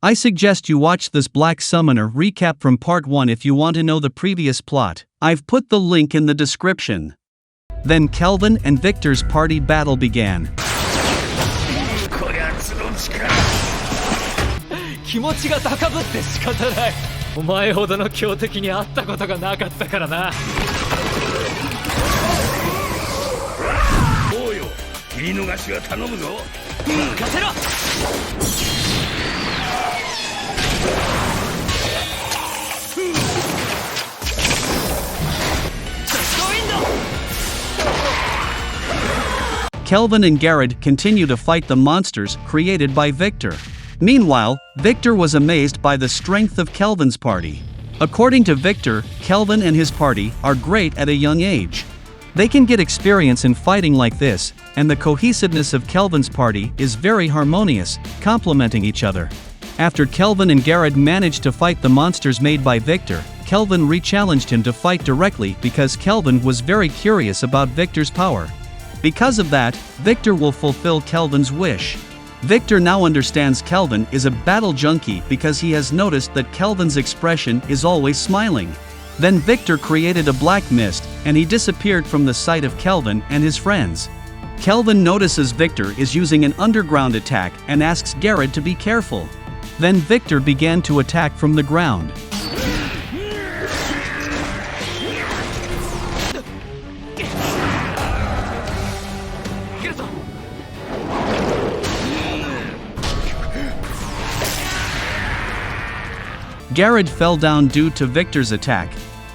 I suggest you watch this Black Summoner recap from part 1 if you want to know the previous plot. I've put the link in the description. Then Kelvin and Victor's party battle began. 気持ちが高ぶって仕方ない。お前ほどの強敵に会ったことがなかったからな。おうよ、切り逃しは頼むぞ。任せろ。Kelvin and Garrett continue to fight the monsters created by Victor. Meanwhile, Victor was amazed by the strength of Kelvin's party. According to Victor, Kelvin and his party are great at a young age. They can get experience in fighting like this, and the cohesiveness of Kelvin's party is very harmonious, complementing each other. After Kelvin and Garrett managed to fight the monsters made by Victor, Kelvin re-challenged him to fight directly because Kelvin was very curious about Victor's power. Because of that, Victor will fulfill Kelvin's wish. Victor now understands Kelvin is a battle junkie because he has noticed that Kelvin's expression is always smiling. Then Victor created a black mist, and he disappeared from the sight of Kelvin and his friends. Kelvin notices Victor is using an underground attack and asks Garrett to be careful. Then Victor began to attack from the ground. Garrett fell down due to Victor's attack.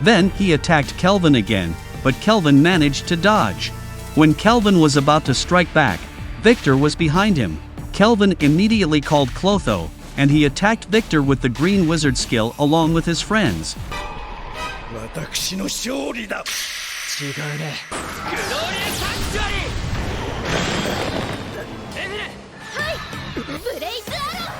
Then he attacked Kelvin again, but Kelvin managed to dodge. When Kelvin was about to strike back, Victor was behind him. Kelvin immediately called Clotho, and he attacked Victor with the Green Wizard skill along with his friends. 私の勝利だ。違うね。グローリアサンチュアリー。エフレ。はい。ブレイズアロー。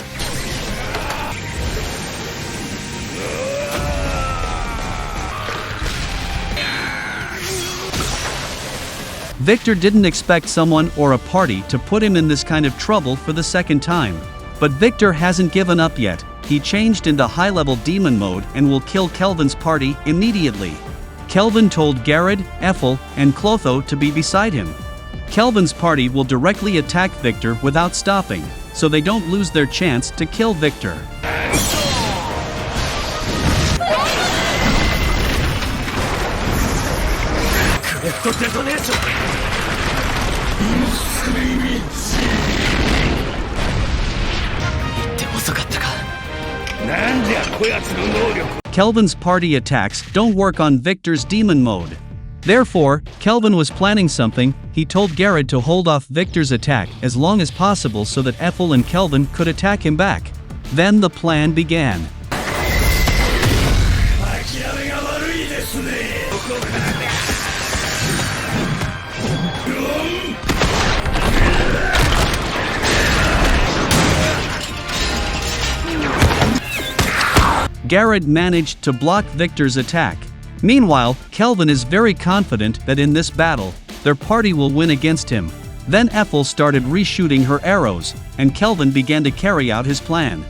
Victor didn't expect someone or a party to put him in this kind of trouble for the second time. But Victor hasn't given up yet. He changed into high-level demon mode and will kill Kelvin's party immediately. Kelvin told Garrett, Ethel, and Clotho to be beside him. Kelvin's party will directly attack Victor without stopping, so they don't lose their chance to kill Victor. Kelvin's party attacks don't work on Victor's demon mode. Therefore, Kelvin was planning something. He told Garrett to hold off Victor's attack as long as possible so that Ethel and Kelvin could attack him back. Then the plan began. Garrett managed to block Victor's attack. Meanwhile, Kelvin is very confident that in this battle, their party will win against him. Then Ethel started reshooting her arrows, and Kelvin began to carry out his plan.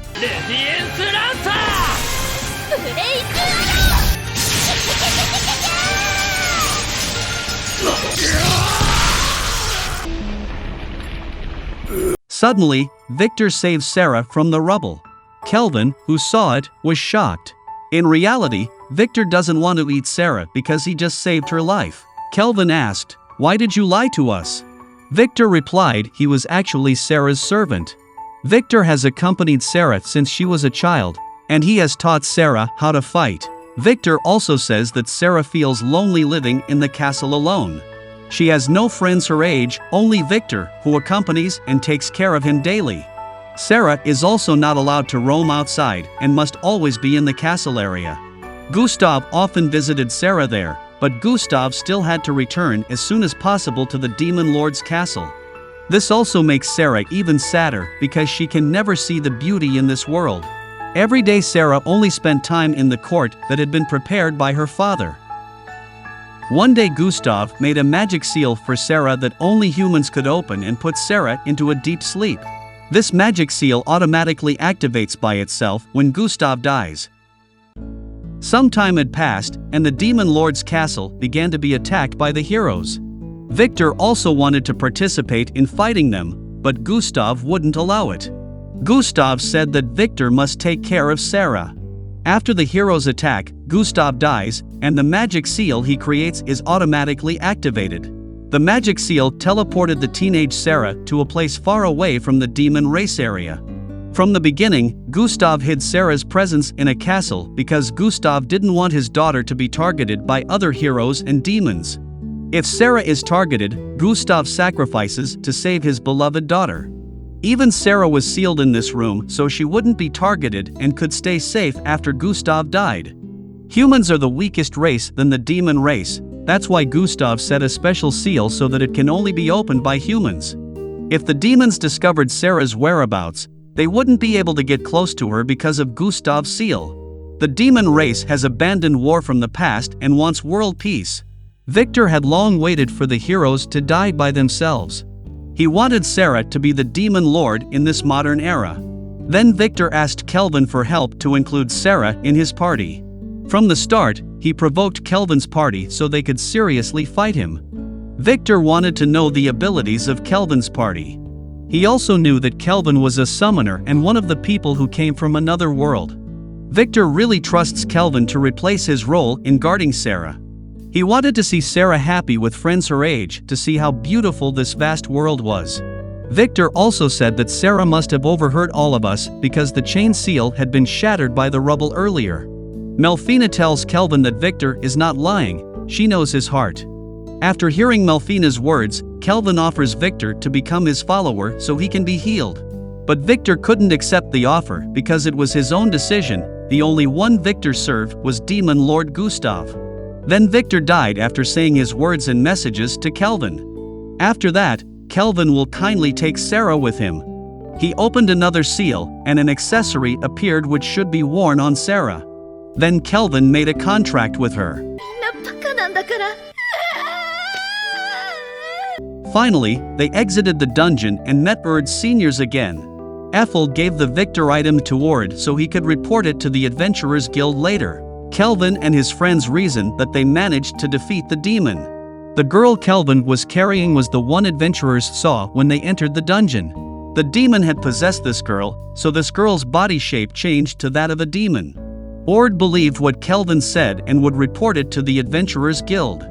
Suddenly, Victor saves Sarah from the rubble. Kelvin, who saw it, was shocked. In reality, Victor doesn't want to eat Sarah because he just saved her life. Kelvin asked, "Why did you lie to us?" Victor replied he was actually Sarah's servant. Victor has accompanied Sarah since she was a child, and he has taught Sarah how to fight. Victor also says that Sarah feels lonely living in the castle alone. She has no friends her age, only Victor, who accompanies and takes care of him daily. Sarah is also not allowed to roam outside and must always be in the castle area. Gustav often visited Sarah there, but Gustav still had to return as soon as possible to the Demon Lord's castle. This also makes Sarah even sadder because she can never see the beauty in this world. Every day Sarah only spent time in the court that had been prepared by her father. One day Gustav made a magic seal for Sarah that only humans could open and put Sarah into a deep sleep. This magic seal automatically activates by itself when Gustav dies. Some time had passed, and the Demon Lord's castle began to be attacked by the heroes. Victor also wanted to participate in fighting them, but Gustav wouldn't allow it. Gustav said that Victor must take care of Sarah. After the heroes attack, Gustav dies, and the magic seal he creates is automatically activated. The magic seal teleported the teenage Sarah to a place far away from the demon race area. From the beginning, Gustav hid Sarah's presence in a castle because Gustav didn't want his daughter to be targeted by other heroes and demons. If Sarah is targeted, Gustav sacrifices to save his beloved daughter. Even Sarah was sealed in this room so she wouldn't be targeted and could stay safe after Gustav died. Humans are the weakest race than the demon race, that's why Gustav set a special seal so that it can only be opened by humans. If the demons discovered Sarah's whereabouts, they wouldn't be able to get close to her because of Gustav's seal. The demon race has abandoned war from the past and wants world peace. Victor had long waited for the heroes to die by themselves. He wanted Sarah to be the demon lord in this modern era. Then Victor asked Kelvin for help to include Sarah in his party. From the start, he provoked Kelvin's party so they could seriously fight him. Victor wanted to know the abilities of Kelvin's party. He also knew that Kelvin was a summoner and one of the people who came from another world. Victor really trusts Kelvin to replace his role in guarding Sarah. He wanted to see Sarah happy with friends her age to see how beautiful this vast world was. Victor also said that Sarah must have overheard all of us because the chain seal had been shattered by the rubble earlier. Melfina tells Kelvin that Victor is not lying, she knows his heart. After hearing Melfina's words, Kelvin offers Victor to become his follower so he can be healed. But Victor couldn't accept the offer because it was his own decision. The only one Victor served was Demon Lord Gustav. Then Victor died after saying his words and messages to Kelvin. After that, Kelvin will kindly take Sarah with him. He opened another seal, and an accessory appeared which should be worn on Sarah. Then Kelvin made a contract with her. Finally, they exited the dungeon and met Erd's seniors again. Ethel gave the Victor item to Erd so he could report it to the Adventurers Guild later. Kelvin and his friends reasoned that they managed to defeat the demon. The girl Kelvin was carrying was the one adventurers saw when they entered the dungeon. The demon had possessed this girl, so this girl's body shape changed to that of a demon. Erd believed what Kelvin said and would report it to the Adventurers Guild.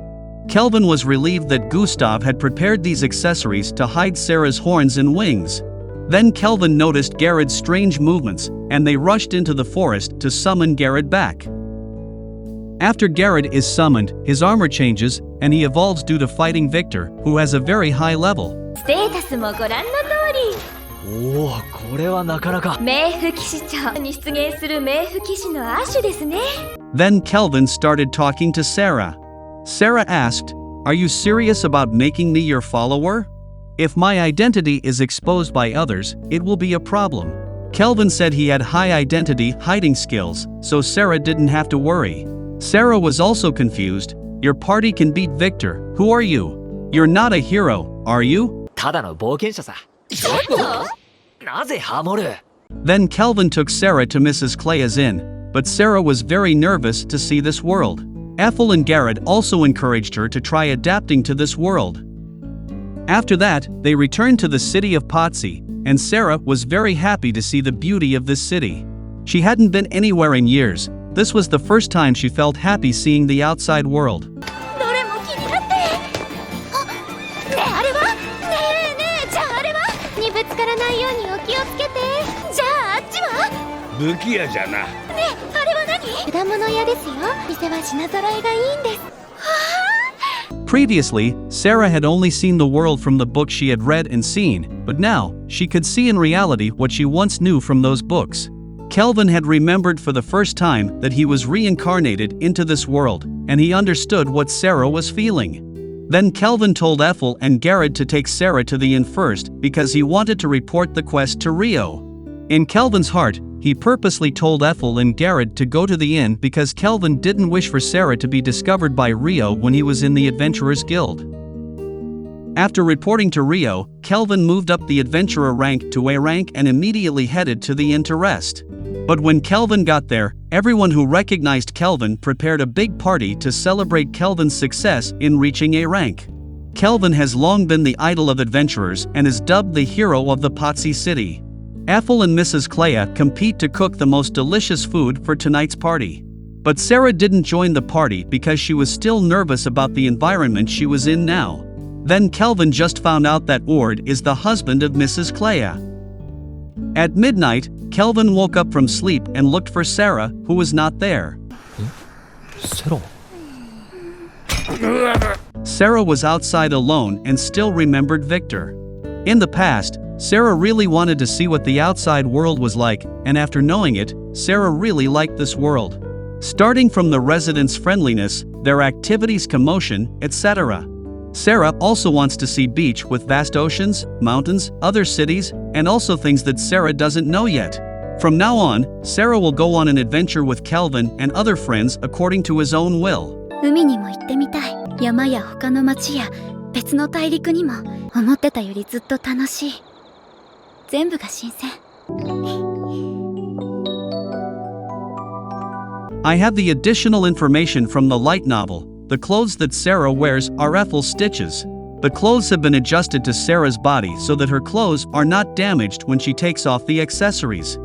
Kelvin was relieved that Gustav had prepared these accessories to hide Sarah's horns and wings. Then Kelvin noticed Garrett's strange movements, and they rushed into the forest to summon Garrett back. After Garrett is summoned, his armor changes, and he evolves due to fighting Victor, who has a very high level. ステータスもご覧の通り。おお、これはなかなか。冥府騎士長に出現する冥府騎士の亜種ですね。Then Kelvin started talking to Sarah. Sarah asked, "Are you serious about making me your follower? If my identity is exposed by others, it will be a problem." Kelvin said he had high identity hiding skills, so Sarah didn't have to worry. Sarah was also confused. Your party can beat Victor. Who are you? You're not a hero, are you? ただの冒険者さ。ちょっとなぜハモる Then Kelvin took Sarah to Mrs. Claya's inn, but Sarah was very nervous to see this world. Ethel and Garrett also encouraged her to try adapting to this world. After that, they returned to the city of Potsy, and Sarah was very happy to see the beauty of this city. She hadn't been anywhere in years. This was the first time she felt happy seeing the outside world. どれも気になって。あ、ねえあれは？ねえねえじゃああれは？にぶつからないようにお気をつけて。じゃああっちは？武器屋じゃな。ねえあれは何？果物屋ですよ。店は品揃えがいいんです。Previously, Sarah had only seen the world from the books she had read and seen, but now, she could see in reality what she once knew from those books. Kelvin had remembered for the first time that he was reincarnated into this world, and he understood what Sarah was feeling. Then Kelvin told Ethel and Garrett to take Sarah to the inn first because he wanted to report the quest to Rio. In Kelvin's heart, he purposely told Ethel and Garrett to go to the inn because Kelvin didn't wish for Sarah to be discovered by Rio when he was in the Adventurers Guild. After reporting to Rio, Kelvin moved up the adventurer rank to A rank and immediately headed to the inn to rest. But when Kelvin got there, everyone who recognized Kelvin prepared a big party to celebrate Kelvin's success in reaching A rank. Kelvin has long been the idol of adventurers and is dubbed the hero of the Potsy city. Ethel and Mrs. Clea compete to cook the most delicious food for tonight's party. But Sarah didn't join the party because she was still nervous about the environment she was in now. Then Kelvin just found out that Ord is the husband of Mrs. Clea. At midnight, Kelvin woke up from sleep and looked for Sarah, who was not there. Settle. Sarah was outside alone and still remembered Victor. In the past, Sarah really wanted to see what the outside world was like, and after knowing it, Sarah really liked this world. Starting from the residents' friendliness, their activities, commotion, etc. Sarah also wants to see beach with vast oceans, mountains, other cities, and also things that Sarah doesn't know yet. From now on, Sarah will go on an adventure with Kelvin and other friends according to his own will. 海にも行ってみたい。山や他の町や別の大陸にも。思ってたよりずっと楽しい。全部が新鮮。I have the additional information from the light novel. The clothes that Sarah wears are Ethel's stitches. The clothes have been adjusted to Sarah's body so that her clothes are not damaged when she takes off the accessories.